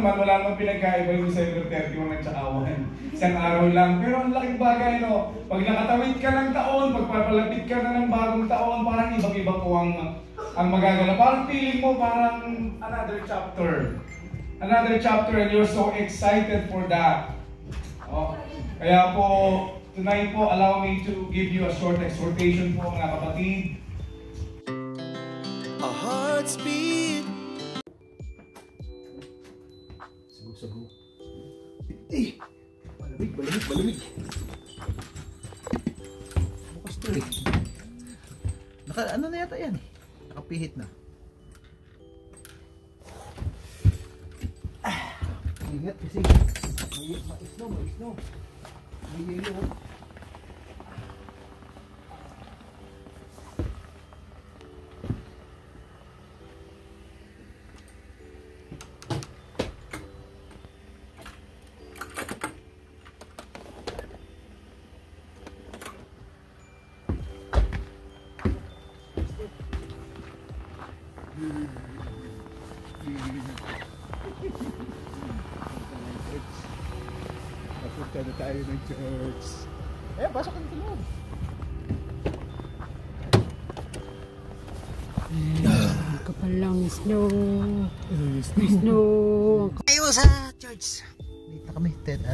naman, wala namang pinagkaiba yung December 31 at saka 1. Isang araw lang. Pero ang laking bagay, no? Pag nakatawid ka ng taon, pagpapalapit ka na ng bagong taon, parang ibang-iba po ang magagala. Parang feeling mo, parang another chapter. Another chapter, and you're so excited for that. Oh. Kaya po, tonight po, allow me to give you a short exhortation po, mga kapatid. A heart's beat. Sago. Eh! Malamig. Bukas to eh. Ano na yata yan? Nakapihit na. Ingat kasi may snow. May yelo. Papunta na tayo ng church. Pasok ka sa loob. Kapal lang snow. Snow. Tayo sa church. Dito na kami. 10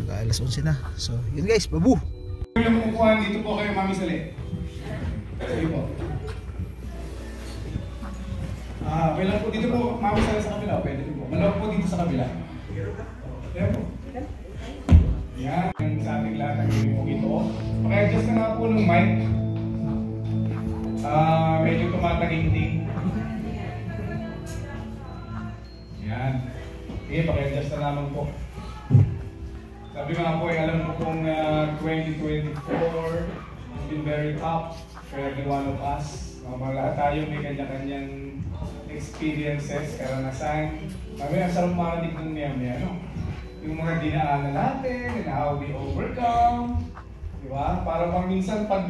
mag-alas 11 na. So yun guys, babu. Yung kukuhan dito po kayo, Mami Sali. Sige po. Okay lang po dito po, Mami Sali sa kabila. Pwede po. Malawag po dito sa kabila. Ayan po. Yan, yung sa ating lahat ng po ito. Paki-adjust na nga po ng mic. Medyo tumataging-ting. Yan. Okay, paki-adjust na naman po. Sabi nga po, alam ko pong 2024 has been very tough for every one of us. Lahat tayo may kanya-kanyang experiences, karanasan. Ang sarap marinig ng niya, no? Yung mga dinaanan natin, and how we overcome. Di ba? Para pang minsan, pag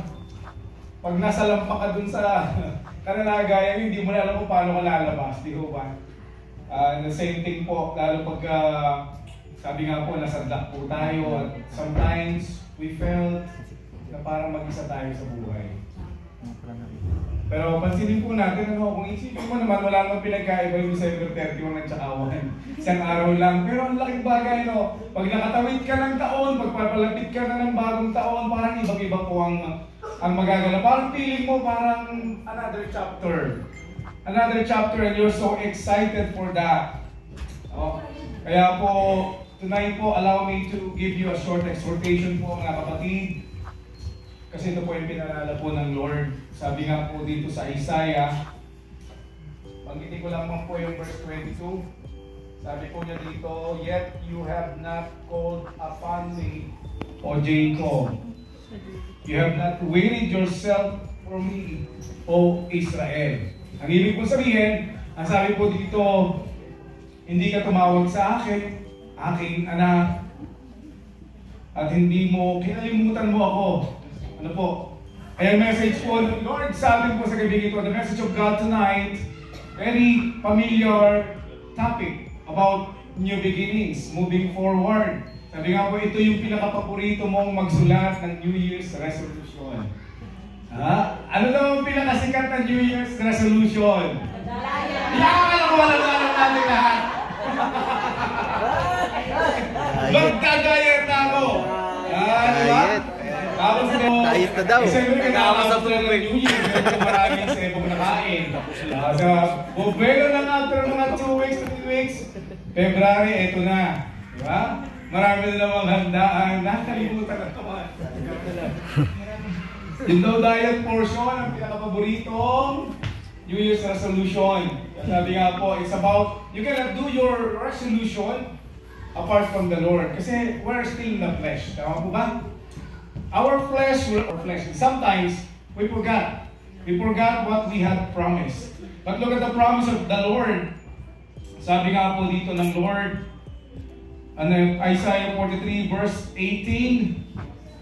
nasa lampa ka dun sa kananagaya, hindi mo na alam kung paano ka lalabas. Di ba? The same thing po, lalo pag sabi nga po, nasadlak po tayo. At sometimes, we felt na parang mag-isa tayo sa buhay. Pero pansinin po natin, kung isipin mo naman, wala namang pinagkaiba yung December 31 at saka 1. Isang araw lang. Pero ang laking bagay, no? Pag nakatawid ka ng taon, pagpapalapit ka na ng bagong taon, parang ibang-iba po ang magagala. Parang feeling mo, parang another chapter. Another chapter, and you're so excited for that. Oh. Kaya po, tonight po, allow me to give you a short exhortation po, mga kapatid. Kasi ito po yung pinalala po ng Lord. Sabi nga po dito sa Isaiah, banggitin ko lang po yung verse 22. Sabi po niya dito, "Yet you have not called upon me, O Jacob. You have not wearied yourself for me, O Israel." Ang ibig po sabihin, ang sabi po dito, hindi ka tumawag sa aking anak, at hindi mo, kinalimutan mo ako. Ano po? Kaya message po ng Lord, sabi po sa gabi ito, the message of God tonight, very familiar topic about new beginnings, moving forward. Sabi nga po, ito yung pinakapaborito mong magsulat ng New Year's resolution. Ano daw ang pinakasikat na New Year's resolution? Iyakan ako, alam natin lahat. Magkagayat na ako. Diba? Tapos diet na daw. Siyempre ka ng New Year, maraming sebong nakain. Buwelo lang after mga 2 weeks, 3 weeks, February, eto na. Diba? Marami na namang handaan. Nakalimutan na naman. Yung daw diet portion, ang pinakapaboritong New Year's resolution. Sabi nga po, it's about, you cannot do your resolution apart from the Lord. Kasi we're still in the flesh. Tama po ba? Our flesh, sometimes we forgot. We forgot what we had promised. But look at the promise of the Lord. Sabi nga po dito ng Lord, Isaiah 43 verse 18,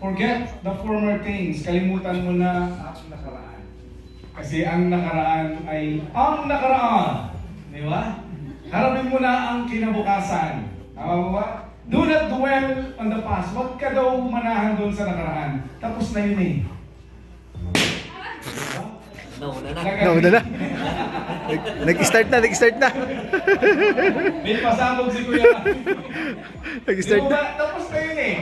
"Forget the former things." Kalimutan mo na ang nakaraan. Kasi ang nakaraan ay ang nakaraan. Di ba? Harapin mo na ang kinabukasan. Tama ba ba? Do not dwell on the past. Huwag ka daw manahan doon sa nakaraan. Tapos na yun eh. Nauna na. Nag-start na. May pasabog si Kuya. Nag-start na. Tapos na yun eh.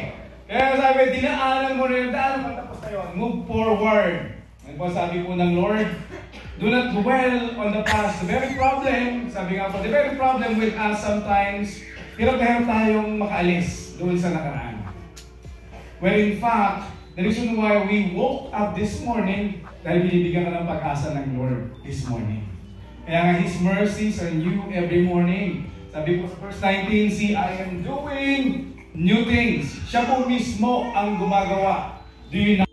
Kaya sabi, dinaanan mo na yung daan, tapos na yun. Move forward. Ano po sabi po ng Lord? Do not dwell on the past. The very problem, sabi nga po, the very problem with us sometimes, hirap na hirap tayong makaalis doon sa nakaraan. Well, in fact, the reason why we woke up this morning, dahil binibigyan ka ng pag-asa ng Lord this morning. Kaya nga, His mercies are new every morning. Sabi po sa verse 19, see, I am doing new things. Siya po mismo ang gumagawa. Do you know?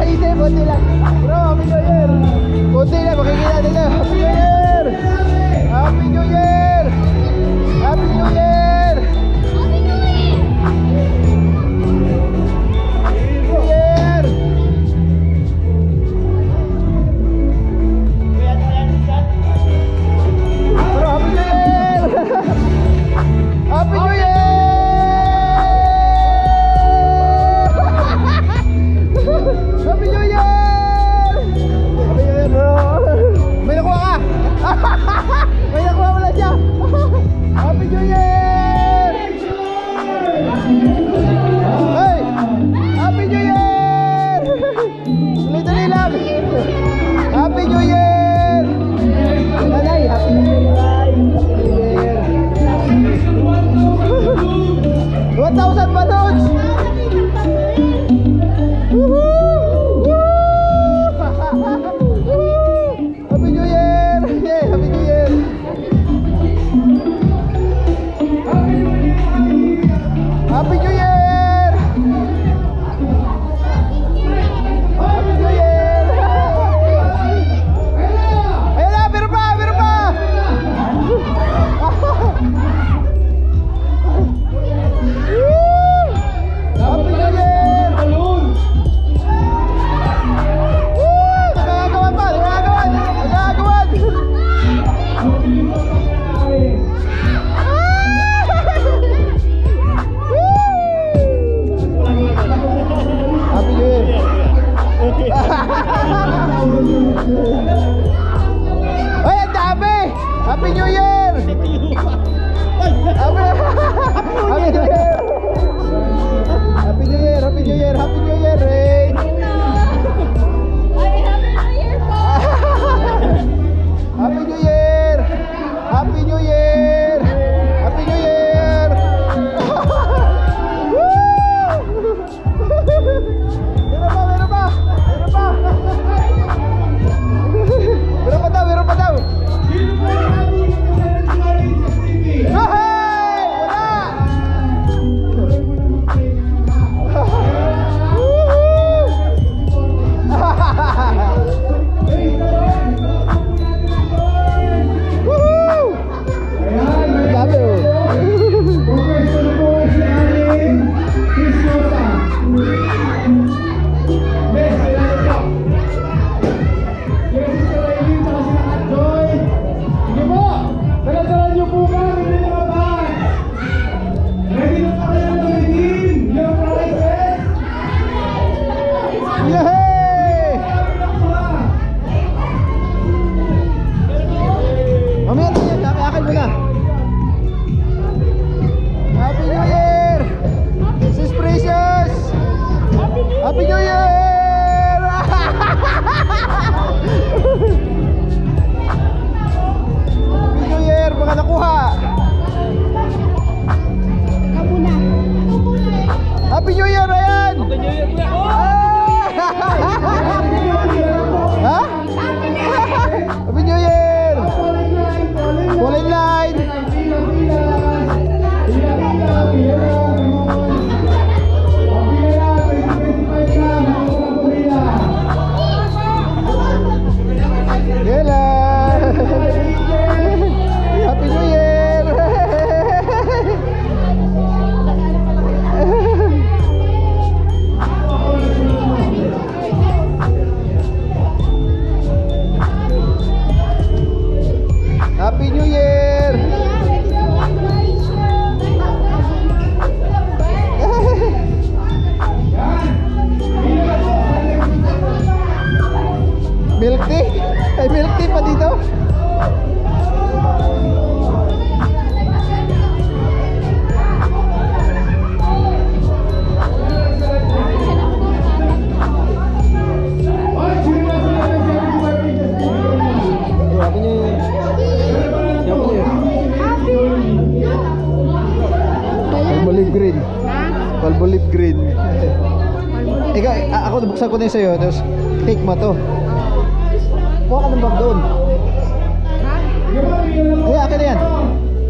Hindi, buti lang. Bro, Happy New Year. Buti lang, makikita nila. Happy New Year. Happy New Year. Happy New Year. New Year. Bro, Happy New Year. Happy New Year. Happy New Year! Happy New Year, bro! May nakuha ka! May nakuha mo lang siya! Happy New Year! Hey! Happy New Year! Tuloy-tuloy lang! Happy New Year! Nanay, Happy New Year! Happy New Year! 1,000 balloons! Happy New Year! Yeah, Happy New Year! Happy New Year! Happy New Year! Ayun na, meron pa! Meron pa! Happy New Year! Nagagawan pa! Nagagawan! Nagagawan! Happy New Year! Ay, ang dami! Happy New Year! Happy New Year! Happy New Year! Happy New Year! Happy New Year, Ray! Happy New Year! Happy New Year! Happy New Year! Woo! Meron pa, meron pa! Meron pa! Meron pa daw, meron pa daw! Hey! Wala! Woohoo! Sabi oh. Yay! Mamaya na yan, akin mo na. Happy New Year! This is Precious! Happy New Year! Happy New Year! Mga nakuha! Happy New Year, Ryan! Happy New Year! Ha? Happy New Year! Fall in line! Yela! Happy New Year! Happy New Year! Milk tea? Ay, milk tea pa dito? Happy New Year! Palbolib green. Palbolib green. Ikaw, ako nabuksan ko na yung sa'yo, tapos take mo to. Kuha ka ng bag doon. Ay, akin na yan.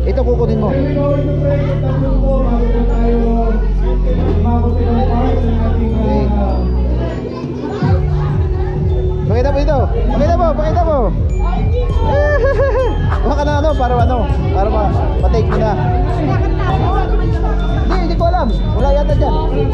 Ito kukunin mo. Okay. take mo na. Hindi ko alam. Wala yata dyan.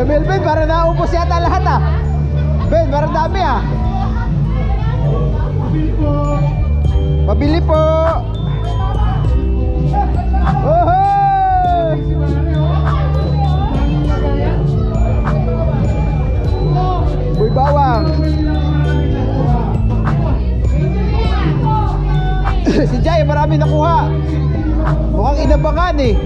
Ben, parang naubos yata lahat ah. Ben, parang dami ah. Pabili po. Oho! Boy bawang. Si Jay, marami nakuha. Mukhang inabangan eh.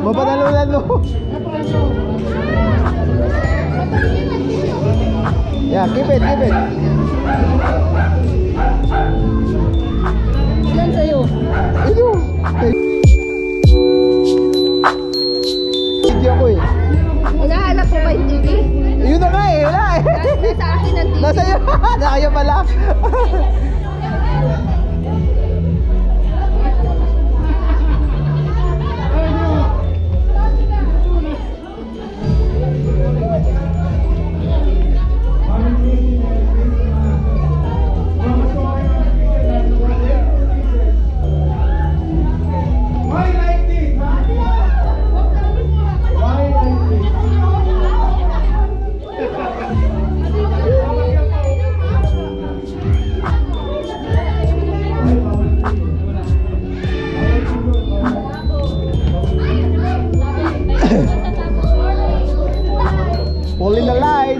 Mapanalunan mo. Yeah, keep it. Yan sa'yo. Ito. Video ko eh. Hinahanap ko ba yung TV? Yun na nga eh, wala eh. Nasa akin ang TV. Nasa iyo. Nakayo pala. Fall in the line.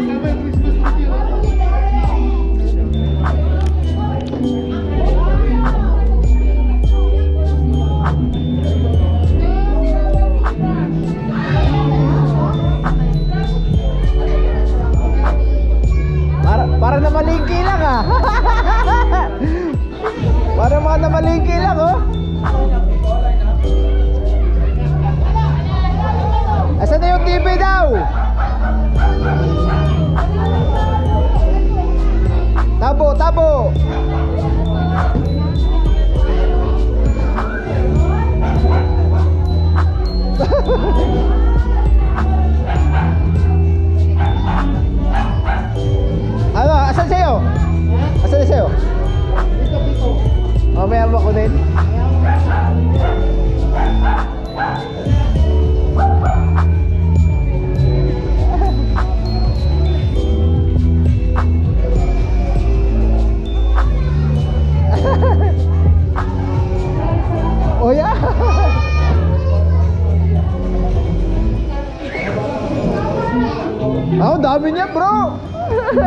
Para na malingki lang ah. Para mga na malingki lang oh. Asan na yung TV daw? Tabo. Ano, asan sa'yo? Asan na sa'yo? Mamaya mo kunin. Bakit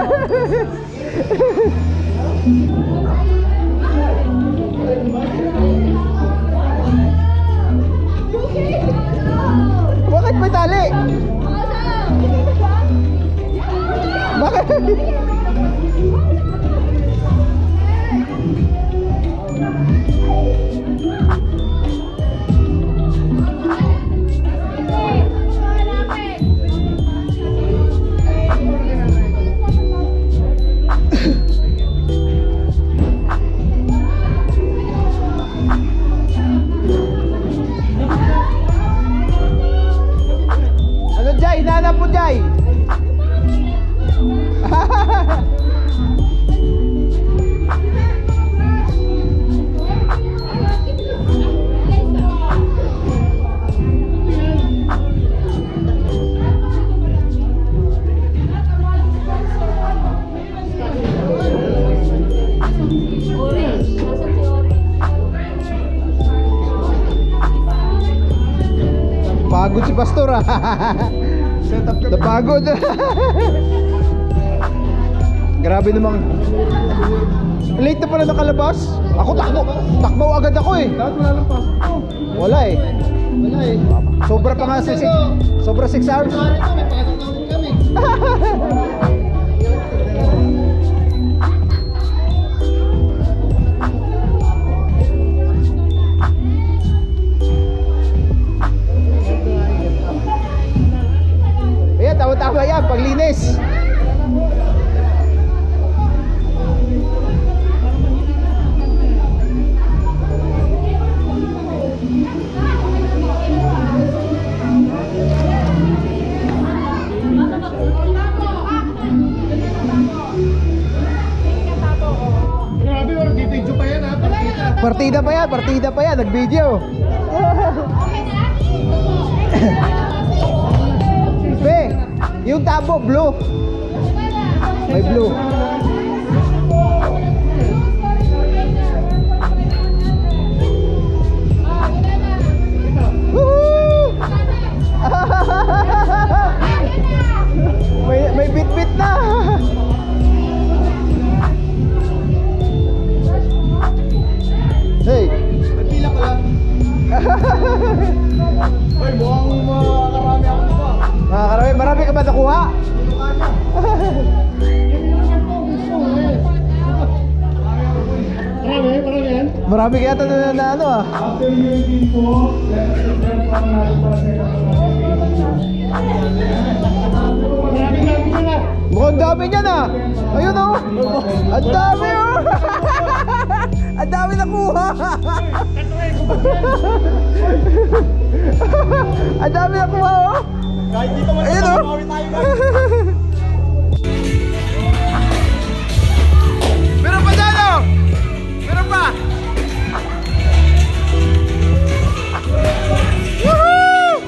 may tali? Bakit? Ano Jai? Hinahanap mo Jai? Pagod si Pastor ah. Napagod. Grabe namang. Late na pala nakalabas. Ako takbo agad ako eh. Dapat wala lang pasok ko. Wala eh. Sobra pa nga sa 6. Sobra 6 hours. Ayan, tama-tama yan, paglinis. Partida pa yan, nag-video. Be, yung tabo, blue. May blue. Woohoo! May bit-bit na. Hey, pila pala. Ay, mukhang makarami ako dito. Marami ka ba nakuha? Marami kaya ito na ano ah. After UAP po, let's welcome natin para sa Mukhang dami niyan ah. Ayun oh. Ang dami oh. Ang dami nakuha. Ang dami nakuha oh. kahit dito man ayun oh. Meron pa dyan oh. Meron pa. Woohoo!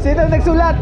Sino nagsulat?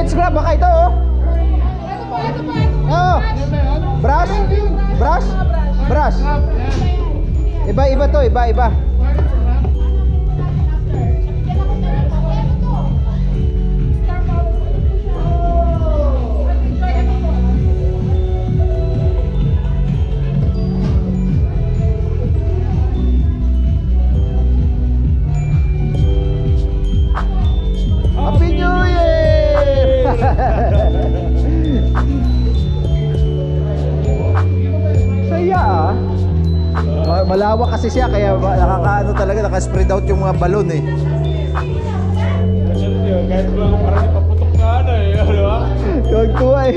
let's grab. Baka ito oh. Oh. Brush. Brush. Brush. Iba-iba to, iba-iba. Happy New Year! Saya ah. Malawak kasi siya kaya nakakaano talaga, naka-spread out yung mga balon eh. Kahit lang parang ipaputok na ano eh, ano ba? Tuwag-tuwa eh.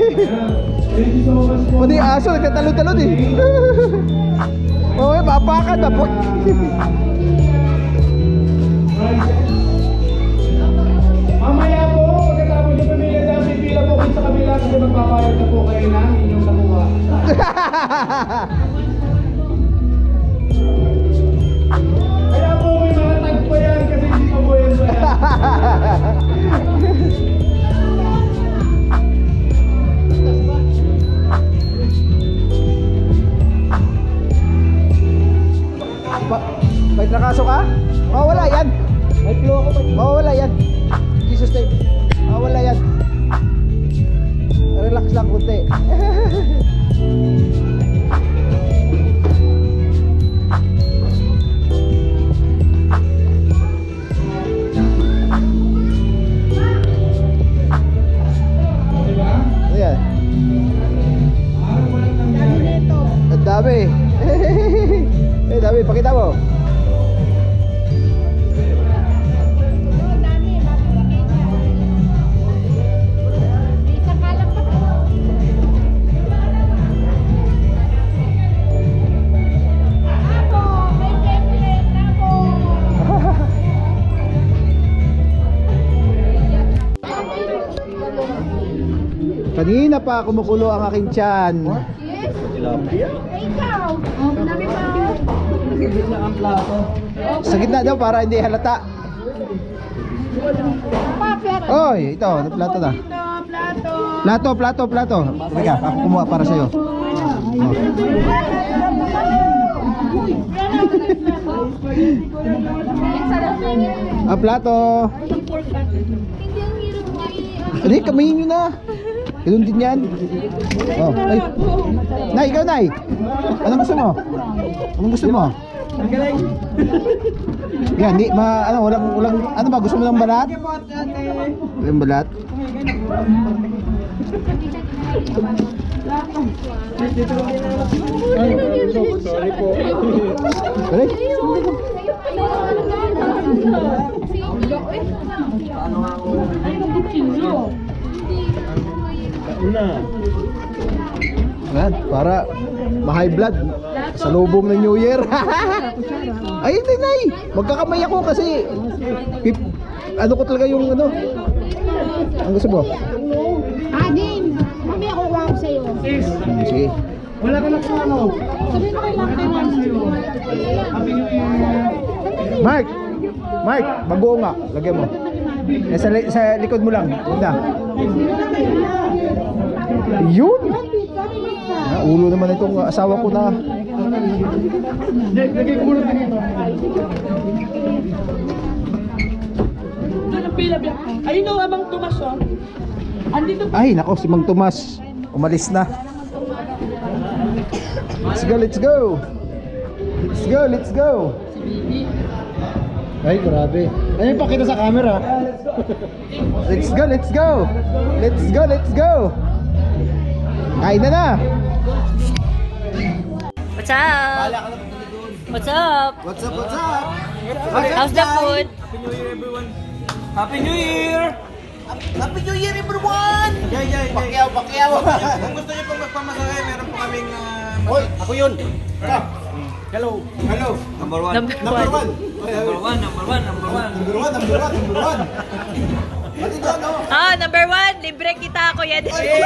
Pati yung aso, nagtatalon-talon eh. Oo, mapakan, mapakan. Mamaya po, pagkatapos yung pamilya namin, pila po kayo sa kabila kasi magpapayag na po kayo na inyong nakuha. Kaya po may mga tag pa yan kasi hindi pa po yan pa yan. May trakaso ka? Mawala yan. May flow ako. Mawala yan. Jesus name. Mawala yan. Relax lang kunti. Ayan. Ang dami. Eh, dami. Pakita mo. Kanina pa kumukulo ang aking tiyan. Sa gitna daw para hindi halata. Oy, ito, plato na. Plato. Teka, ako kumuha para sa'yo. Ah, plato. Hindi, kamayin nyo na. Ganun din yan. Oh, ay. Nay, ikaw Nay. Anong gusto mo? Anong gusto mo? Ang galing. Yan, di ano, walang ano ba gusto mo ng balat? Yung balat. Sorry po. Sorry. Ayan, para ma-high blood sa lubong ng New Year. Ay, hindi Nay. Magkakamay ako kasi ano ko talaga yung ano. Ang gusto mo? Adin, mamaya kukuha ko sa'yo. Sige. Wala ka na sa ano. Sabihin mo kay Mark, bago nga. Lagyan mo. Eh, sa likod mo lang. Ganda. Yun. Ulo naman itong asawa ko na. Lagay ko muna dito. Ayun o, Abang Tomas o. Andito. Ay, nako, si Mang Tomas. Umalis na. Let's go. Let's go. Ay, grabe. Ano yung pakita sa camera? Let's go. Kain na. What's up? What's up? How's the food? Happy New Year! Happy New Year, everyone! Pakyaw! Kung gusto niyo pong magpamasahe, meron po kaming... Hoy, ako yun! Hello! Number one! Number one. Pati doon, no? Ah, number one, libre kita Kuya Delio.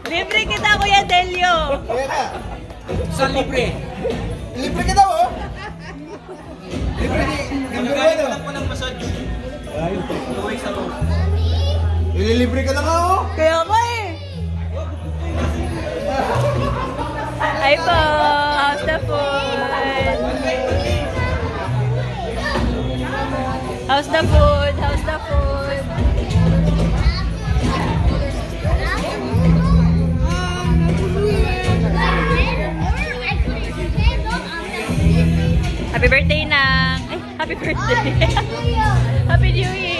Libre kita Kuya Delio. Kaya ka. Saan libre? Libre ka daw, oh! Libre ni... Nagagalit ko lang po ng massage. 2 weeks ago. Ililibre ka na nga oh. Kaya ko eh. Ay po, how's the food? How's the food? How's the food? Happy birthday, Nang! Ay, happy birthday! Happy New Year!